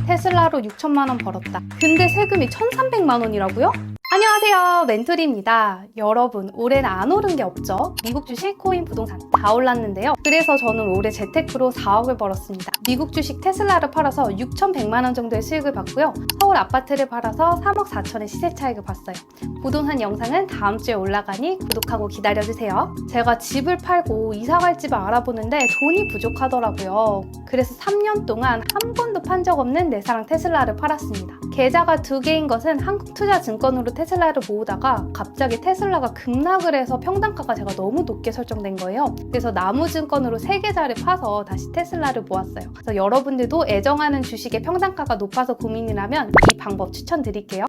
테슬라로 6천만 원 벌었다. 근데 세금이 1,300만 원이라고요? 안녕하세요, 멘토리입니다. 여러분, 올해는 안 오른 게 없죠? 미국 주식, 코인, 부동산 다 올랐는데요. 그래서 저는 올해 재테크로 4억을 벌었습니다. 미국 주식 테슬라를 팔아서 6,100만 원 정도의 수익을 봤고요. 서울 아파트를 팔아서 3억 4천의 시세 차익을 봤어요. 부동산 영상은 다음 주에 올라가니 구독하고 기다려주세요. 제가 집을 팔고 이사갈 집을 알아보는데 돈이 부족하더라고요. 그래서 3년 동안 한 번도 판 적 없는 내 사랑 테슬라를 팔았습니다. 계좌가 2개인 것은 한국투자증권으로 테슬라를 모으다가 갑자기 테슬라가 급락을 해서 평단가가 제가 너무 높게 설정된 거예요. 그래서 나무증권으로 3계좌를 파서 다시 테슬라를 모았어요. 그래서 여러분들도 애정하는 주식의 평단가가 높아서 고민이라면 이 방법 추천드릴게요.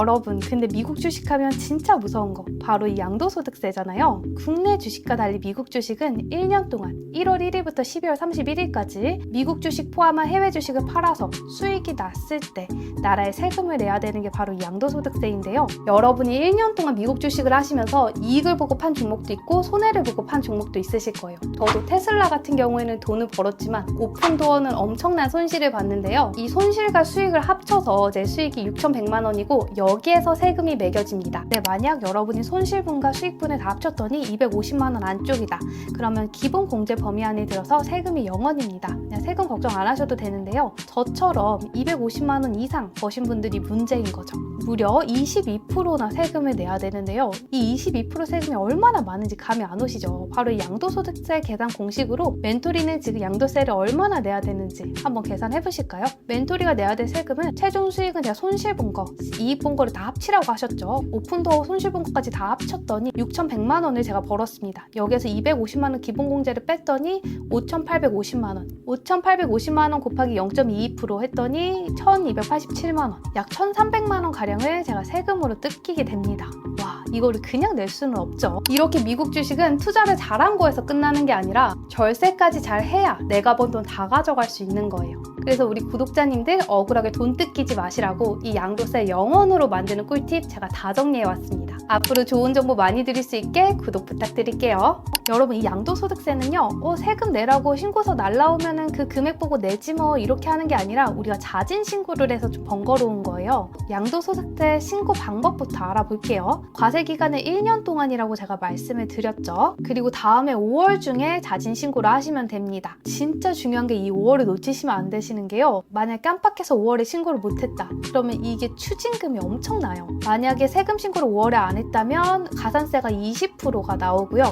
여러분, 근데 미국 주식하면 진짜 무서운 거 바로 이 양도소득세잖아요. 국내 주식과 달리 미국 주식은 1년 동안 1월 1일부터 12월 31일까지 미국 주식 포함한 해외 주식을 팔아서 수익이 났을 때 나라에 세금을 내야 되는 게 바로 이 양도소득세인데요. 여러분이 1년 동안 미국 주식을 하시면서 이익을 보고 판 종목도 있고 손해를 보고 판 종목도 있으실 거예요. 저도 테슬라 같은 경우에는 돈을 벌었지만 오픈도어는 엄청난 손실을 봤는데요. 이 손실과 수익을 합쳐서 제 수익이 6,100만 원이고 여기에서 세금이 매겨집니다. 네, 만약 여러분이 손실분과 수익분을 다 합쳤더니 250만 원 안쪽이다. 그러면 기본 공제 범위 안에 들어서 세금이 0원입니다. 그냥 세금 걱정 안 하셔도 되는데요. 저처럼 250만 원 이상 버신 분들이 문제인 거죠. 무려 22%나 세금을 내야 되는데요. 이 22% 세금이 얼마나 많은지 감이 안 오시죠? 바로 이 양도소득세 계산 공식으로 멘토리는 지금 양도세를 얼마나 내야 되는지 한번 계산해 보실까요? 멘토리가 내야 될 세금은 최종 수익은 제가 손실 본 거, 이익 본 거를 다 합치라고 하셨죠. 오픈도어 손실 본 것까지 다 합쳤더니 6,100만 원을 제가 벌었습니다. 여기에서 250만 원 기본 공제를 뺐더니 5,850만 원. 5,850만 원 곱하기 0.22% 했더니 1,287만 원. 약 1,300만 원 가량을 제가 세금으로 뜯기게 됩니다. 와, 이거를 그냥 낼 수는 없죠. 이렇게 미국 주식은 투자를 잘한 거에서 끝나는 게 아니라 절세까지 잘 해야 내가 번 돈 다 가져갈 수 있는 거예요. 그래서 우리 구독자님들 억울하게 돈 뜯기지 마시라고 이 양도세 0원으로 만드는 꿀팁 제가 다 정리해왔습니다. 앞으로 좋은 정보 많이 드릴 수 있게 구독 부탁드릴게요. 여러분, 이 양도소득세는요, 세금 내라고 신고서 날라오면은 그 금액 보고 내지 뭐 이렇게 하는 게 아니라 우리가 자진 신고를 해서 좀 번거로운 거예요. 양도소득세 신고 방법부터 알아볼게요. 과세 기간은 1년 동안이라고 제가 말씀을 드렸죠. 그리고 다음에 5월 중에 자진 신고를 하시면 됩니다. 진짜 중요한 게 이 5월을 놓치시면 안 되시는 게요. 만약 깜빡해서 5월에 신고를 못했다. 그러면 이게 추징금이 엄청나요. 만약에 세금 신고를 5월에 안 했다면 가산세가 20%가 나오고요.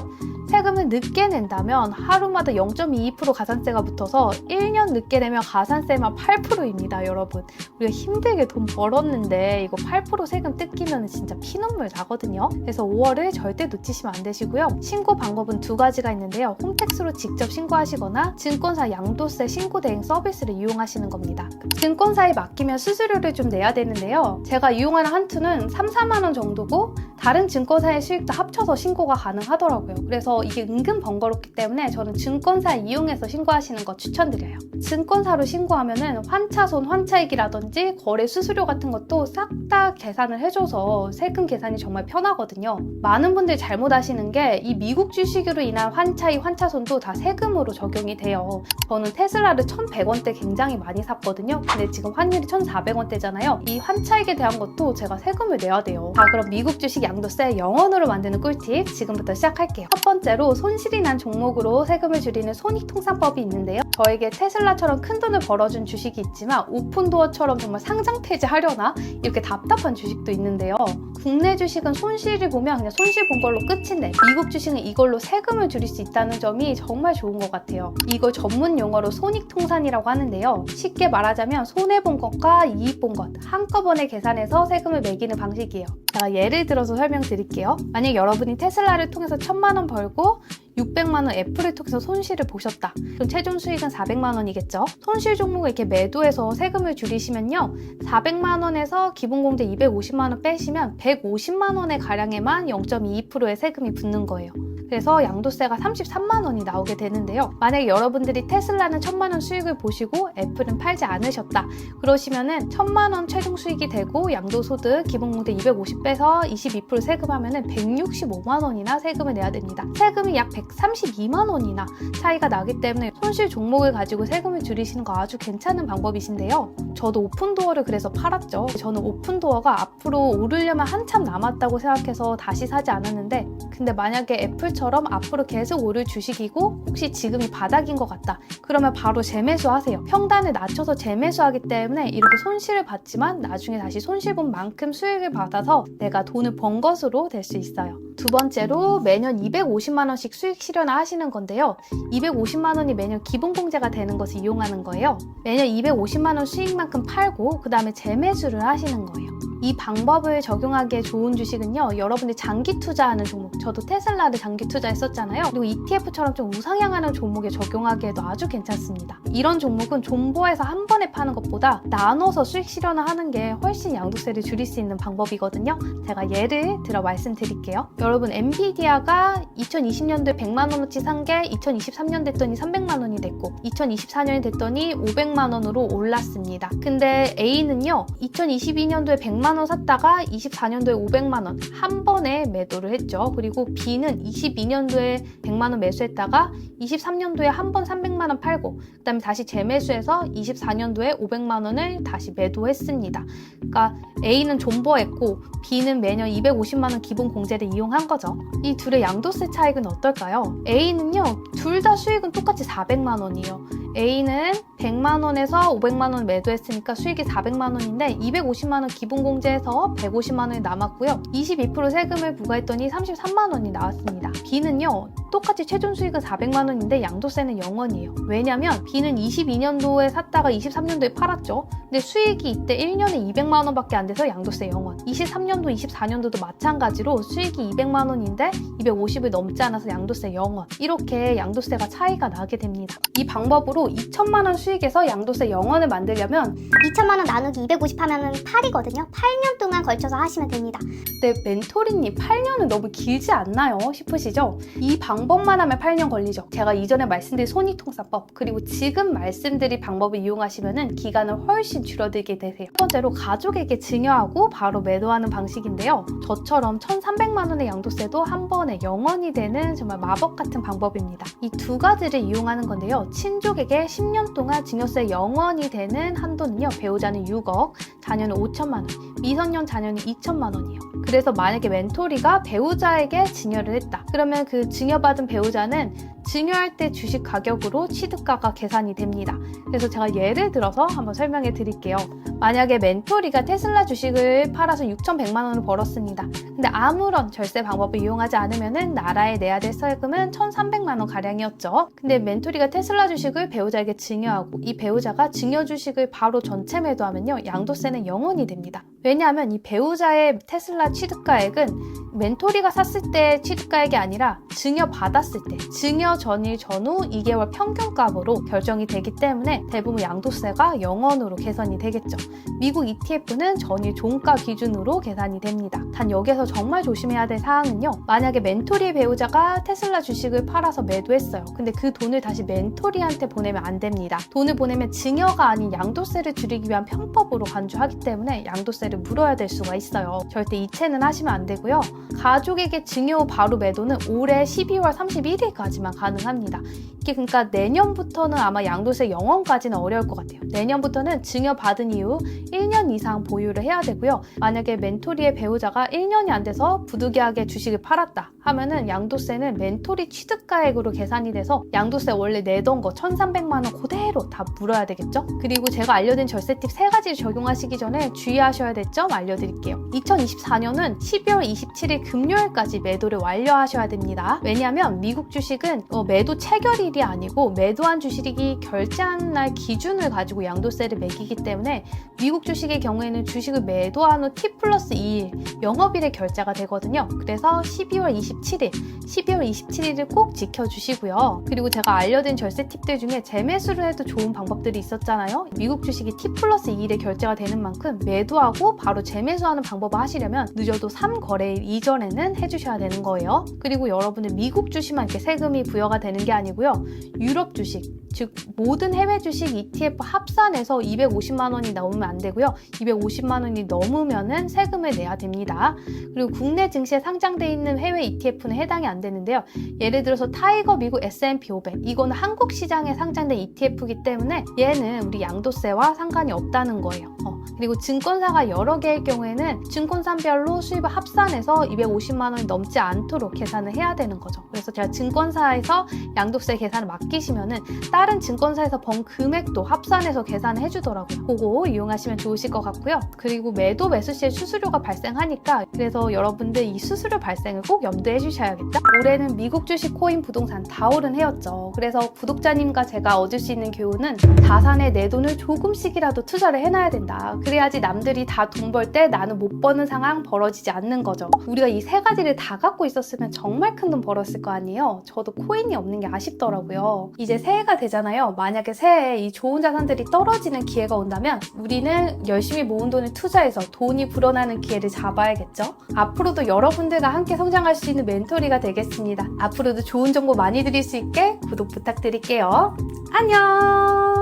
세금을 늦게 낸다면 하루마다 0.22% 가산세가 붙어서 1년 늦게 내면 가산세만 8%입니다, 여러분. 우리가 힘들게 돈 벌었는데 이거 8% 세금 뜯기면 진짜 피눈물 나거든요. 그래서 5월을 절대 놓치시면 안 되시고요. 신고 방법은 2가지가 있는데요. 홈택스로 직접 신고하시거나 증권사 양도세 신고 대행 서비스를 이용하시는 겁니다. 증권사에 맡기면 수수료를 좀 내야 되는데요. 제가 이용하는 한투는 3, 4만 원 정도고 다른 증권사의 수익도 합쳐서 신고가 가능하더라고요. 그래서 이게 은근 번거롭기 때문에 저는 증권사 이용해서 신고하시는 거 추천드려요. 증권사로 신고하면은 환차손, 환차익이라든지 거래 수수료 같은 것도 싹 다 계산을 해줘서 세금 계산이 정말 편하거든요. 많은 분들이 잘못 아시는 게 이 미국 주식으로 인한 환차익, 환차손도 다 세금으로 적용이 돼요. 저는 테슬라를 1,100원대 굉장히 많이 샀거든요. 근데 지금 환율이 1,400원대잖아요. 이 환차익에 대한 것도 제가 세금을 내야 돼요. 자, 그럼 미국 주식 양도세 0원으로 만드는 꿀팁 지금부터 시작할게요. 첫 번째로 손실이 난 종목으로 세금을 줄이는 손익통산법이 있는데요. 저에게 테슬라처럼 큰 돈을 벌어준 주식이 있지만 오픈도어처럼 정말 상장 폐지하려나? 이렇게 답답한 주식도 있는데요. 국내 주식은 손실을 보면 그냥 손실 본 걸로 끝인데 미국 주식은 이걸로 세금을 줄일 수 있다는 점이 정말 좋은 것 같아요. 이걸 전문 용어로 손익통산이라고 하는데요. 쉽게 말하자면 손해본 것과 이익 본 것 한꺼번에 계산해서 세금을 매기는 방식이에요. 제가 예를 들어서 설명드릴게요. 만약 여러분이 테슬라를 통해서 1,000만 원 벌고 600만 원 애플을 통해서 손실을 보셨다. 그럼 최종 수익은 400만 원이겠죠? 손실 종목을 이렇게 매도해서 세금을 줄이시면요. 400만 원에서 기본공제 250만 원 빼시면 150만 원의 가량에만 0.22%의 세금이 붙는 거예요. 그래서 양도세가 33만 원이 나오게 되는데요. 만약에 여러분들이 테슬라는 1,000만 원 수익을 보시고 애플은 팔지 않으셨다. 그러시면은 1,000만 원 최종 수익이 되고 양도소득 기본공제 250 빼서 22% 세금하면은 165만 원이나 세금을 내야 됩니다. 세금이 약 132만 원이나 차이가 나기 때문에 손실 종목을 가지고 세금을 줄이시는 거 아주 괜찮은 방법이신데요. 저도 오픈도어를 그래서 팔았죠. 저는 오픈도어가 앞으로 오르려면 한참 남았다고 생각해서 다시 사지 않았는데, 근데 만약에 애플처럼 앞으로 계속 오를 주식이고 혹시 지금이 바닥인 것 같다. 그러면 바로 재매수하세요. 평단을 낮춰서 재매수하기 때문에 이렇게 손실을 봤지만 나중에 다시 손실 본 만큼 수익을 받아서 내가 돈을 번 것으로 될 수 있어요. 두 번째로 매년 250만 원씩 수익 실현을 하시는 건데요. 250만 원이 매년 기본공제가 되는 것을 이용하는 거예요. 매년 250만 원 수익만큼 팔고 그 다음에 재매수를 하시는 거예요. 이 방법을 적용하기에 좋은 주식은요, 여러분들이 장기 투자하는 종목, 저도 테슬라를 장기 투자했었잖아요. 그리고 ETF처럼 좀 우상향하는 종목에 적용하기에도 아주 괜찮습니다. 이런 종목은 존버해서 한 번에 파는 것보다 나눠서 수익 실현을 하는 게 훨씬 양도세를 줄일 수 있는 방법이거든요. 제가 예를 들어 말씀드릴게요. 여러분, 엔비디아가 2020년도에 100만 원어치 산 게 2023년 됐더니 300만 원이 됐고 2024년이 됐더니 500만 원으로 올랐습니다. 근데 A는요, 2022년도에 100만 원 샀다가 24년도에 500만 원 한 번에 매도를 했죠. 그리고 B는 22년도에 100만 원 매수했다가 23년도에 한 번 300만 원 팔고 그 다음에 다시 재매수해서 24년도에 500만 원을 다시 매도했습니다. 그러니까 A는 존버했고 B는 매년 250만 원 기본 공제를 이용한 거죠. 이 둘의 양도세 차익은 어떨까요? A는요, 둘 다 수익은 똑같이 400만 원이에요. A는 100만 원에서 500만 원 매도했으니까 수익이 400만 원인데 250만 원 기본 공제해서 150만 원이 남았고요. 22% 세금을 부과했더니 33만 원이 나왔습니다. B는요, 똑같이 최종 수익은 400만 원인데 양도세는 0원이에요. 왜냐면 B는 22년도에 샀다가 23년도에 팔았죠. 근데 수익이 이때 1년에 200만 원밖에 안 돼서 양도세 0원. 23년도, 24년도도 마찬가지로 수익이 200만 원인데 250을 넘지 않아서 양도세 0원. 이렇게 양도세가 차이가 나게 됩니다. 이 방법으로 2천만 원 수익에서 양도세 0원을 만들려면 2천만 원 나누기 250 하면은 8이거든요. 8년 동안 걸쳐서 하시면 됩니다. 근데 멘토리님 8년은 너무 길지 않나요? 싶으시죠? 이 방법만 하면 8년 걸리죠. 제가 이전에 말씀드린 손익통사법, 그리고 지금 말씀드린 방법을 이용하시면 기간을 훨씬 줄어들게 되세요. 첫 번째로 가족에게 증여하고 바로 매도하는 방식인데요. 저처럼 1,300만 원의 양도세도 한 번에 0원이 되는 정말 마법 같은 방법입니다. 이 두 가지를 이용하는 건데요. 친족에게 10년 동안 증여세 0원이 되는 한도는요, 배우자는 6억, 자녀는 5천만 원, 미성년 자녀는 2천만 원이에요. 그래서 만약에 멘토리가 배우자에게 증여를 했다. 그러면 그 증여받은 배우자는 증여할 때 주식 가격으로 취득가가 계산이 됩니다. 그래서 제가 예를 들어서 한번 설명해 드릴게요. 만약에 멘토리가 테슬라 주식을 팔아서 6,100만 원을 벌었습니다. 근데 아무런 절세 방법을 이용하지 않으면 나라에 내야 될 세금은 1,300만 원 가량이었죠. 근데 멘토리가 테슬라 주식을 배우자에게 증여하고 이 배우자가 증여 주식을 바로 전체 매도하면요, 양도세는 0원이 됩니다. 왜냐하면 이 배우자의 테슬라 취득가액은 멘토리가 샀을 때 취득가액이 아니라 증여 받았을 때, 증여 전일 전후 2개월 평균값으로 결정이 되기 때문에 대부분 양도세가 0원으로 계산이 되겠죠. 미국 ETF는 전일 종가 기준으로 계산이 됩니다. 단 여기서 정말 조심해야 될 사항은요, 만약에 멘토리의 배우자가 테슬라 주식을 팔아서 매도했어요. 근데 그 돈을 다시 멘토리한테 보내면 안 됩니다. 돈을 보내면 증여가 아닌 양도세를 줄이기 위한 편법으로 간주하기 때문에 양도세를 물어야 될 수가 있어요. 절대 이체는 하시면 안 되고요. 가족에게 증여 후 바로 매도는 올해 12월 31일까지만 가능합니다. 이게 그러니까 내년부터는 아마 양도세 0원까지는 어려울 것 같아요. 내년부터는 증여 받은 이후 1년 이상 보유를 해야 되고요. 만약에 멘토리의 배우자가 1년이 안 돼서 부득이하게 주식을 팔았다 하면은 양도세는 멘토리 취득가액으로 계산이 돼서 양도세 원래 내던 거 1,300만 원 그대로 다 물어야 되겠죠? 그리고 제가 알려드린 절세 팁 3가지를 적용하시기 전에 주의하셔야 될 점 알려드릴게요. 2024년은 12월 27일 금요일까지 매도를 완료하셔야 됩니다. 왜냐하면 미국 주식은 매도 체결일이 아니고 매도한 주식이 결제한 날 기준을 가지고 양도세를 매기기 때문에 미국 주식의 경우에는 주식을 매도한 후 T+2일 영업일에 결제가 되거든요. 그래서 12월 27일 12월 27일을 꼭 지켜주시고요. 그리고 제가 알려드린 절세 팁들 중에 재매수를 해도 좋은 방법들이 있었잖아요. 미국 주식이 T+2일에 결제가 되는 만큼 매도하고 바로 재매수하는 방법을 하시려면 늦어도 3거래일 이전에는 해주셔야 되는 거예요. 그리고 여러분들 미국 주식만 이렇게 세금이 부여가 되는 게 아니고요. 유럽 주식, 즉 모든 해외 주식 ETF 합산해서 250만 원이 넘으면 안 되고요. 250만 원이 넘으면은 세금을 내야 됩니다. 그리고 국내 증시에 상장돼 있는 해외 ETF는 해당이 안 되는데요. 예를 들어서 타이거 미국 S&P 500 이거는 한국 시장에 상장된 ETF이기 때문에 얘는 우리 양도세와 상관이 없다는 거예요. 그리고 증권사가 여러 개일 경우에는 증권사별로 수입을 합산해서 250만 원이 넘지 않도록 계산을 해야 되는 거죠. 그래서 제가 증권사에서 양도세 계산을 맡기시면은 다른 증권사에서 번 금액도 합산해서 계산을 해주더라고요. 그거 이용하시면 좋으실 것 같고요. 그리고 매도 매수 시에 수수료가 발생하니까 그래서 여러분들 이 수수료 발생을 꼭 염두해 주셔야겠죠. 올해는 미국 주식, 코인, 부동산 다 오른 해였죠. 그래서 구독자님과 제가 얻을 수 있는 교훈은 자산에 내 돈을 조금씩이라도 투자를 해놔야 된다. 그래야지 남들이 다 돈 벌 때 나는 못 버는 상황 벌어지지 않는 거죠. 우리가 이 세 가지를 다 갖고 있었으면 정말 큰 돈 벌었을 거 아니에요. 저도 코인이 없는 게 아쉽더라고요. 이제 새해가 되잖아요. 만약에 새해에 이 좋은 자산들이 떨어지는 기회가 온다면 우리는 열심히 모은 돈을 투자해서 돈이 불어나는 기회를 잡아야겠죠. 앞으로도 여러분들과 함께 성장할 수 있는 멘토리가 되겠습니다. 앞으로도 좋은 정보 많이 드릴 수 있게 구독 부탁드릴게요. 안녕!